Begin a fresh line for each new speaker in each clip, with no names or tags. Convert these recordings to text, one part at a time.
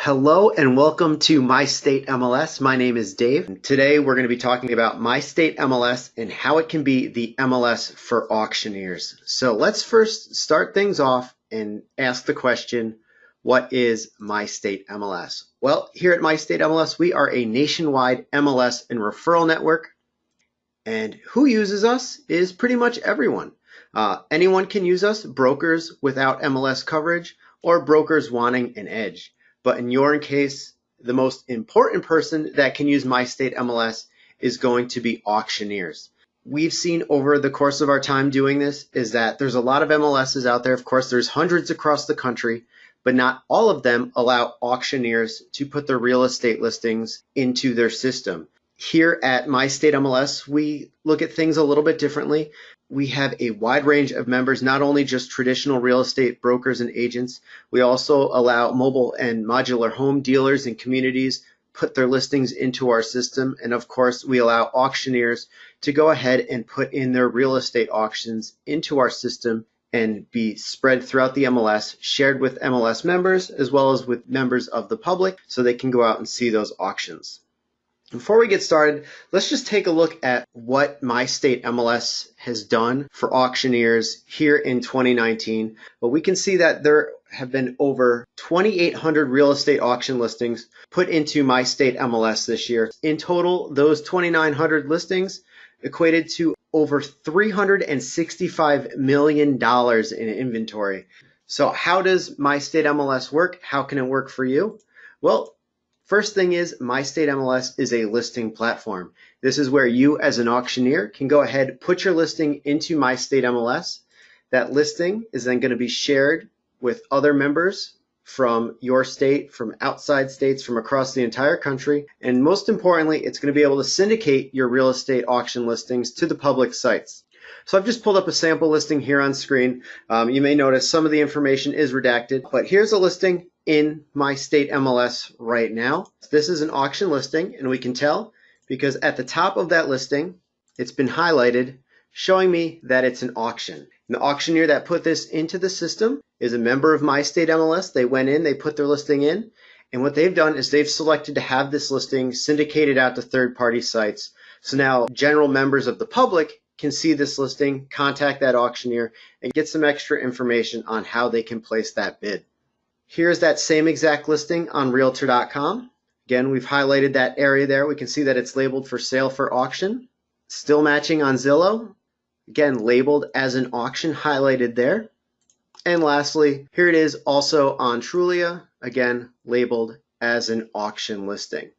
Hello and welcome to My State MLS. My name is Dave. And today we're going to be talking about My State MLS and how it can be the MLS for auctioneers. So let's first start things off and ask the question, what is My State MLS? Well, here at My State MLS, we are a nationwide MLS and referral network. And who uses us is pretty much everyone. Anyone can use us, brokers without MLS coverage or brokers wanting an edge. But in your case, the most important person that can use My State MLS is going to be auctioneers. We've seen over the course of our time doing this is that there's a lot of MLSs out there. Of course, there's hundreds across the country, but not all of them allow auctioneers to put their real estate listings into their system. Here at My State MLS, we look at things a little bit differently. We have a wide range of members, not only just traditional real estate brokers and agents. We also allow mobile and modular home dealers and communities put their listings into our system. And of course, we allow auctioneers to go ahead and put in their real estate auctions into our system and be spread throughout the MLS, shared with MLS members as well as with members of the public so they can go out and see those auctions. Before we get started, let's just take a look at what My State MLS has done for auctioneers here in 2019. But we can see that there have been over 2,800 real estate auction listings put into My State MLS this year. In total, those 2,900 listings equated to over $365 million in inventory. So how does My State MLS work? How can it work for you? Well, first thing is, My State MLS is a listing platform. This is where you as an auctioneer can go ahead, put your listing into My State MLS. That listing is then going to be shared with other members from your state, from outside states, from across the entire country. And most importantly, it's going to be able to syndicate your real estate auction listings to the public sites. So I've just pulled up a sample listing here on screen. You may notice some of the information is redacted, but here's a listing in My State MLS right now. This is an auction listing, and we can tell because at the top of that listing, it's been highlighted showing me that it's an auction. And the auctioneer that put this into the system is a member of My State MLS. They went in, they put their listing in, and what they've done is they've selected to have this listing syndicated out to third-party sites. So now general members of the public can see this listing, contact that auctioneer, and get some extra information on how they can place that bid. Here's that same exact listing on Realtor.com. Again, we've highlighted that area there. We can see that it's labeled for sale for auction. Still matching on Zillow. Again, labeled as an auction, highlighted there. And lastly, here it is also on Trulia. Again, labeled as an auction listing.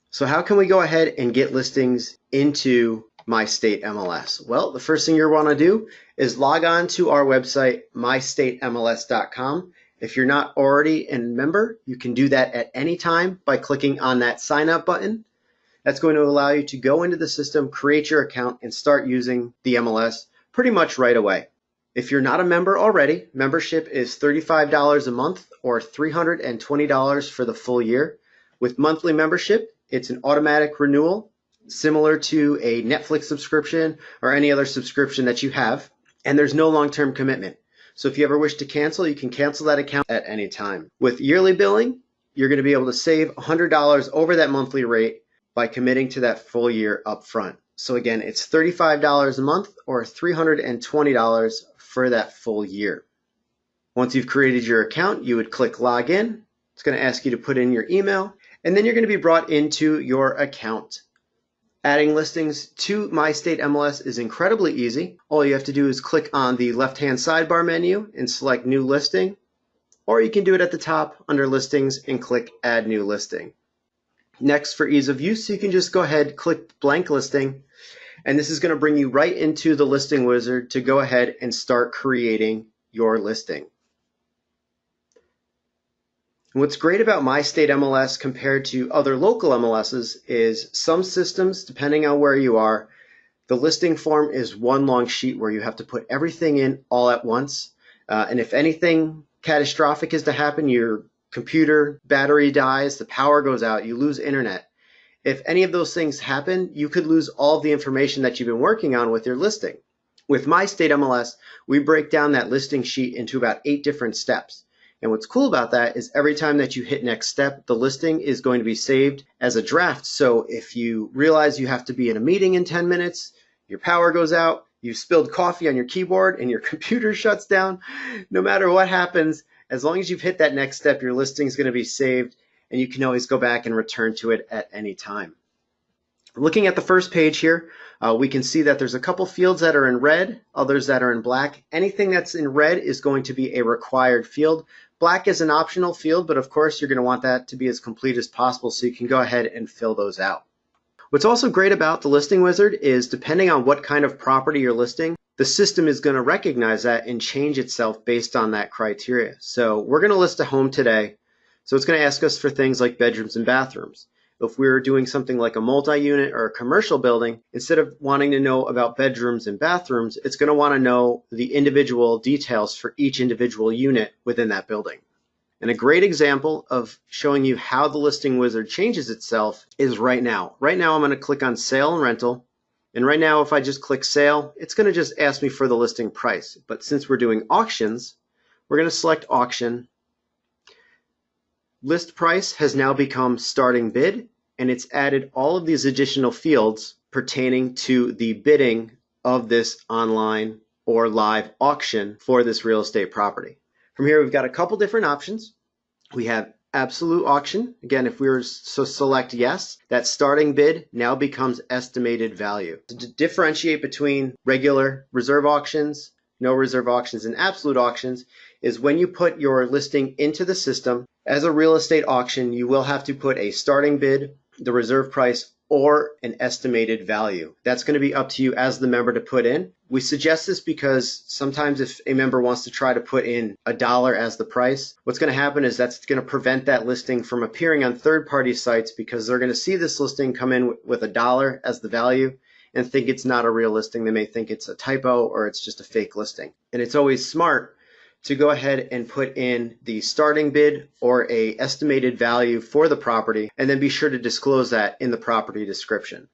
So how can we go ahead and get listings into My State MLS? Well, the first thing you'll want to do is log on to our website, mystatemls.com. If you're not already a member, you can do that at any time by clicking on that sign up button. That's going to allow you to go into the system, create your account, and start using the MLS pretty much right away. If you're not a member already, membership is $35 a month or $320 for the full year. With monthly membership, it's an automatic renewal, similar to a Netflix subscription or any other subscription that you have, and there's no long-term commitment. So if you ever wish to cancel, you can cancel that account at any time. With yearly billing, you're going to be able to save $100 over that monthly rate by committing to that full year up front. So again, it's $35 a month or $320 for that full year. Once you've created your account, you would click login. It's going to ask you to put in your email, and then you're going to be brought into your account. Adding listings to My State MLS is incredibly easy. All you have to do is click on the left-hand sidebar menu and select New Listing, or you can do it at the top under Listings and click Add New Listing. Next, for ease of use, you can just go ahead, click Blank Listing, and this is going to bring you right into the listing wizard to go ahead and start creating your listing. What's great about My State MLS compared to other local MLSs is some systems, depending on where you are, the listing form is one long sheet where you have to put everything in all at once. And if anything catastrophic is to happen, your computer battery dies, the power goes out, you lose internet. If any of those things happen, you could lose all of the information that you've been working on with your listing. With My State MLS, we break down that listing sheet into about 8 different steps. And what's cool about that is every time that you hit next step, the listing is going to be saved as a draft. So if you realize you have to be in a meeting in 10 minutes, your power goes out, you spilled coffee on your keyboard and your computer shuts down, no matter what happens, as long as you've hit that next step, your listing is going to be saved and you can always go back and return to it at any time. Looking at the first page here, we can see that there's a couple fields that are in red, others that are in black. Anything that's in red is going to be a required field. Black is an optional field, but of course you're going to want that to be as complete as possible, so you can go ahead and fill those out. What's also great about the listing wizard is depending on what kind of property you're listing, the system is going to recognize that and change itself based on that criteria. So we're going to list a home today, so it's going to ask us for things like bedrooms and bathrooms. If we were doing something like a multi-unit or a commercial building, instead of wanting to know about bedrooms and bathrooms, it's going to want to know the individual details for each individual unit within that building. And a great example of showing you how the listing wizard changes itself is right now. Right now I'm going to click on sale and rental. And right now if I just click sale, it's going to just ask me for the listing price. But since we're doing auctions, we're going to select auction. List price has now become starting bid, and it's added all of these additional fields pertaining to the bidding of this online or live auction for this real estate property. From here, we've got a couple different options. We have absolute auction. Again, if we were to select yes, that starting bid now becomes estimated value. To differentiate between regular reserve auctions, no reserve auctions, and absolute auctions is when you put your listing into the system. As a real estate auction, you will have to put a starting bid, the reserve price, or an estimated value. That's going to be up to you as the member to put in. We suggest this because sometimes if a member wants to try to put in $1 as the price, what's going to happen is that's going to prevent that listing from appearing on third-party sites, because they're going to see this listing come in with $1 as the value and think it's not a real listing. They may think it's a typo or it's just a fake listing. And it's always smart to go ahead and put in the starting bid or a estimated value for the property, and then be sure to disclose that in the property description.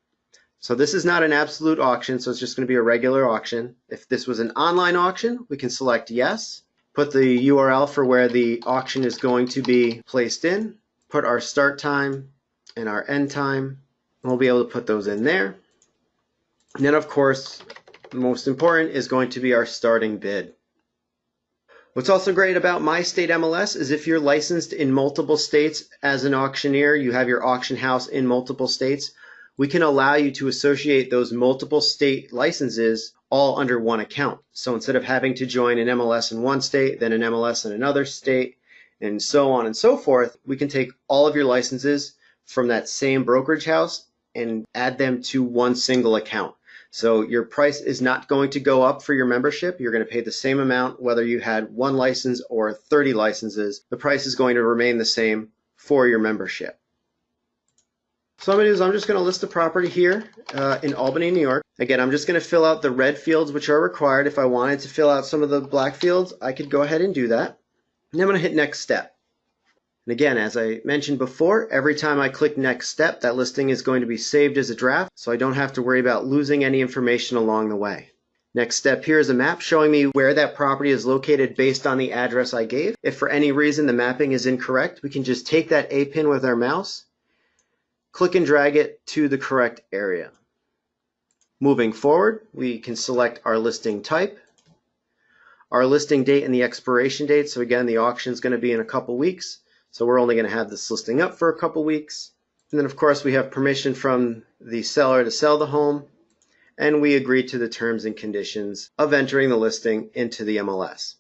So this is not an absolute auction, so it's just going to be a regular auction. If this was an online auction, we can select yes, put the URL for where the auction is going to be placed in, put our start time and our end time, and we'll be able to put those in there. And then of course, the most important is going to be our starting bid. What's also great about My State MLS is if you're licensed in multiple states as an auctioneer, you have your auction house in multiple states, we can allow you to associate those multiple state licenses all under one account. So instead of having to join an MLS in one state, then an MLS in another state, and so on and so forth, we can take all of your licenses from that same brokerage house and add them to one single account. So your price is not going to go up for your membership. You're going to pay the same amount whether you had one license or 30 licenses. The price is going to remain the same for your membership. So what I'm going to do is I'm just going to list the property here in Albany, New York. Again, I'm just going to fill out the red fields which are required. If I wanted to fill out some of the black fields, I could go ahead and do that. And I'm going to hit next step. And again, as I mentioned before, every time I click next step, that listing is going to be saved as a draft, so I don't have to worry about losing any information along the way. Next step here is a map showing me where that property is located based on the address I gave. If for any reason the mapping is incorrect, we can just take that A pin with our mouse, click and drag it to the correct area. Moving forward, we can select our listing type, our listing date and the expiration date. So again, the auction is going to be in a couple weeks. So we're only going to have this listing up for a couple weeks. And then of course we have permission from the seller to sell the home, and we agree to the terms and conditions of entering the listing into the MLS.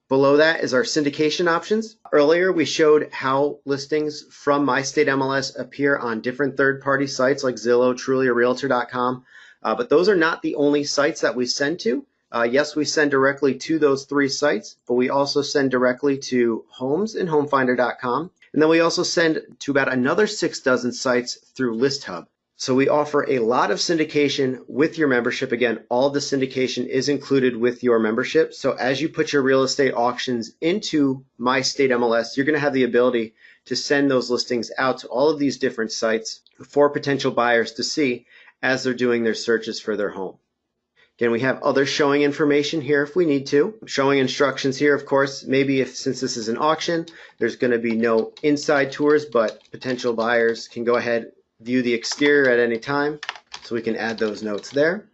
Below that is our syndication options. Earlier we showed how listings from My State MLS appear on different third-party sites like Zillow, Trulia, or Realtor.com, but those are not the only sites that we send to. Yes, we send directly to those 3 sites, but we also send directly to Homes and Homefinder.com. And then we also send to about another 6 dozen sites through ListHub. So we offer a lot of syndication with your membership. Again, all of the syndication is included with your membership. So as you put your real estate auctions into My State MLS, you're going to have the ability to send those listings out to all of these different sites for potential buyers to see as they're doing their searches for their home. Again, we have other showing information here if we need to. Showing instructions here, of course, maybe since this is an auction, there's going to be no inside tours, but potential buyers can go ahead, view the exterior at any time. So we can add those notes there.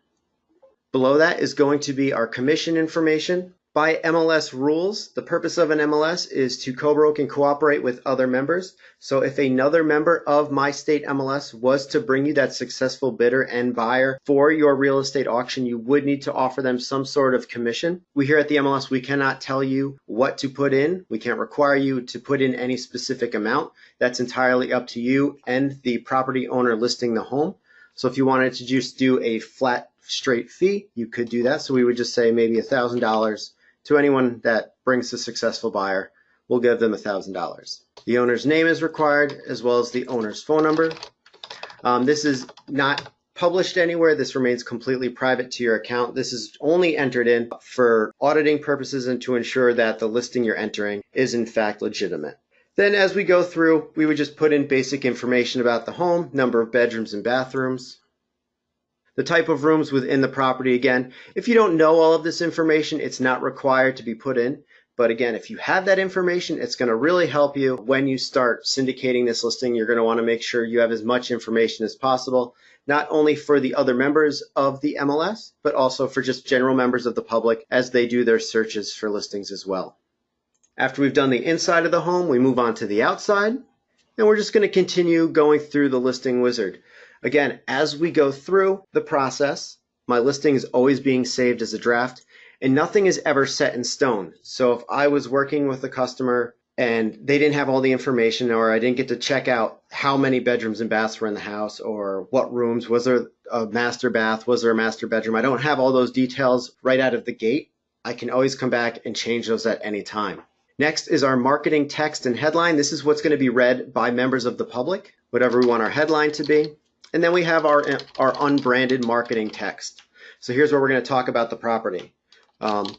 Below that is going to be our commission information. By MLS rules, the purpose of an MLS is to co-broke and cooperate with other members. So if another member of My State MLS was to bring you that successful bidder and buyer for your real estate auction, you would need to offer them some sort of commission. We here at the MLS, we cannot tell you what to put in. We can't require you to put in any specific amount. That's entirely up to you and the property owner listing the home. So if you wanted to just do a flat straight fee, you could do that. So we would just say maybe $1,000 to anyone that brings a successful buyer. We'll give them $1,000. The owner's name is required, as well as the owner's phone number. This is not published anywhere. This remains completely private to your account. This is only entered in for auditing purposes and to ensure that the listing you're entering is in fact legitimate. Then as we go through, we would just put in basic information about the home, number of bedrooms and bathrooms, the type of rooms within the property. Again, if you don't know all of this information, it's not required to be put in. But again, if you have that information, it's going to really help you when you start syndicating this listing. You're going to want to make sure you have as much information as possible, not only for the other members of the MLS, but also for just general members of the public as they do their searches for listings as well. After we've done the inside of the home, we move on to the outside, and we're just going to continue going through the listing wizard. Again, as we go through the process, my listing is always being saved as a draft, and nothing is ever set in stone. So if I was working with a customer and they didn't have all the information, or I didn't get to check out how many bedrooms and baths were in the house, or what rooms, was there a master bath, was there a master bedroom, I don't have all those details right out of the gate, I can always come back and change those at any time. Next is our marketing text and headline. This is what's going to be read by members of the public, whatever we want our headline to be. And then we have our unbranded marketing text. So here's where we're going to talk about the property.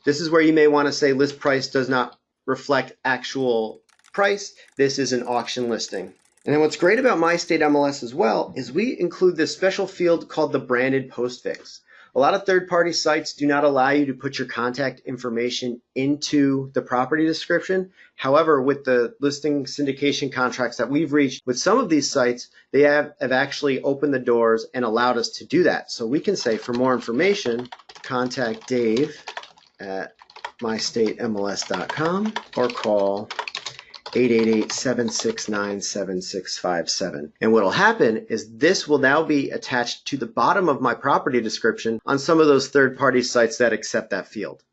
This is where you may want to say list price does not reflect actual price. This is an auction listing. And then what's great about My State MLS as well is we include this special field called the branded postfix. A lot of third-party sites do not allow you to put your contact information into the property description. However, with the listing syndication contracts that we've reached with some of these sites, they have actually opened the doors and allowed us to do that. So we can say, for more information, contact Dave at mystatemls.com or call 888-769-7657. And what will happen is this will now be attached to the bottom of my property description on some of those third-party sites that accept that field.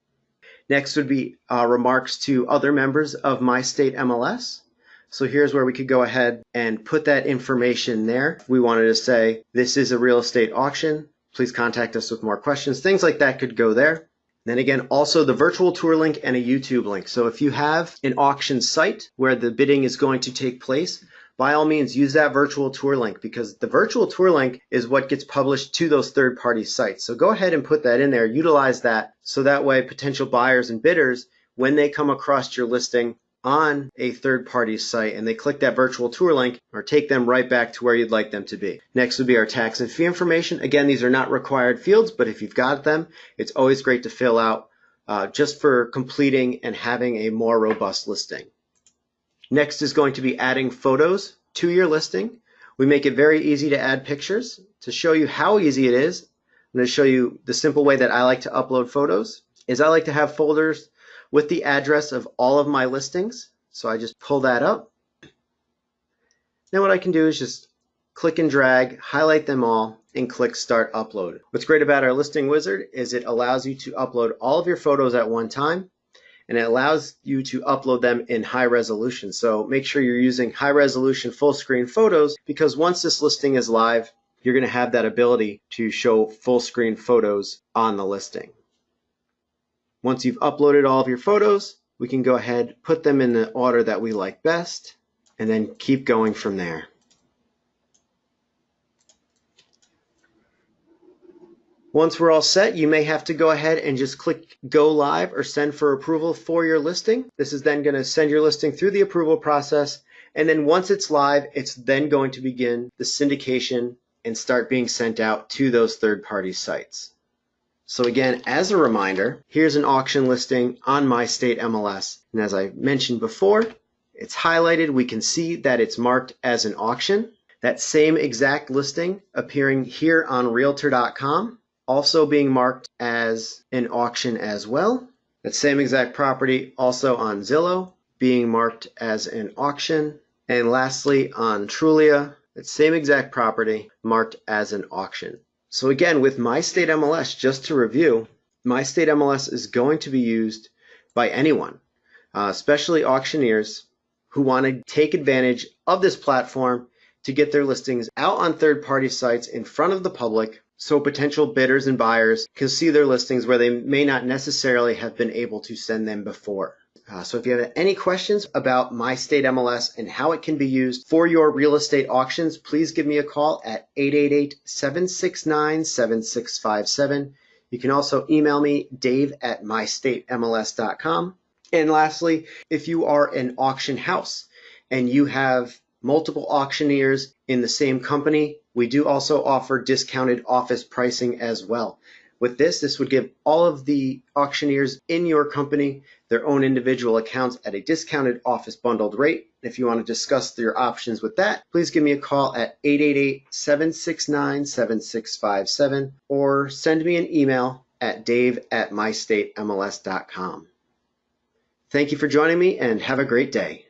Next would be remarks to other members of My State MLS. So here's where we could go ahead and put that information there. If we wanted to say, this is a real estate auction, please contact us with more questions. Things like that could go there. Then again, also the virtual tour link and a YouTube link. So if you have an auction site where the bidding is going to take place, by all means use that virtual tour link, because the virtual tour link is what gets published to those third-party sites. So go ahead and put that in there, utilize that, so that way potential buyers and bidders, when they come across your listing on a third-party site and they click that virtual tour link, or take them right back to where you'd like them to be. Next would be our tax and fee information. Again, these are not required fields, but if you've got them, it's always great to fill out just for completing and having a more robust listing. Next is going to be adding photos to your listing. We make it very easy to add pictures. To show you how easy it is, I'm going to show you the simple way that I like to upload photos. Is I like to have folders with the address of all of my listings. So I just pull that up. Then what I can do is just click and drag, highlight them all, and click Start Upload. What's great about our listing wizard is it allows you to upload all of your photos at one time, and it allows you to upload them in high resolution. So make sure you're using high resolution full screen photos, because once this listing is live, you're going to have that ability to show full screen photos on the listing. Once you've uploaded all of your photos, we can go ahead, put them in the order that we like best, and then keep going from there. Once we're all set, you may have to go ahead and just click Go Live or Send for Approval for your listing. This is then going to send your listing through the approval process, and then once it's live, it's then going to begin the syndication and start being sent out to those third-party sites. So again, as a reminder, here's an auction listing on My State MLS. And as I mentioned before, it's highlighted. We can see that it's marked as an auction. That same exact listing appearing here on Realtor.com, also being marked as an auction as well. That same exact property also on Zillow, being marked as an auction. And lastly, on Trulia, that same exact property marked as an auction. So again, with My State MLS, just to review, My State MLS is going to be used by anyone, especially auctioneers who want to take advantage of this platform to get their listings out on third-party sites in front of the public so potential bidders and buyers can see their listings where they may not necessarily have been able to send them before. So if you have any questions about My State MLS and how it can be used for your real estate auctions, please give me a call at 888-769-7657. You can also email me, dave@mystatemls.com. And lastly, if you are an auction house and you have multiple auctioneers in the same company, we do also offer discounted office pricing as well. With this would give all of the auctioneers in your company their own individual accounts at a discounted office bundled rate. If you want to discuss your options with that, please give me a call at 888-769-7657 or send me an email at dave@mystatemls.com. Thank you for joining me and have a great day.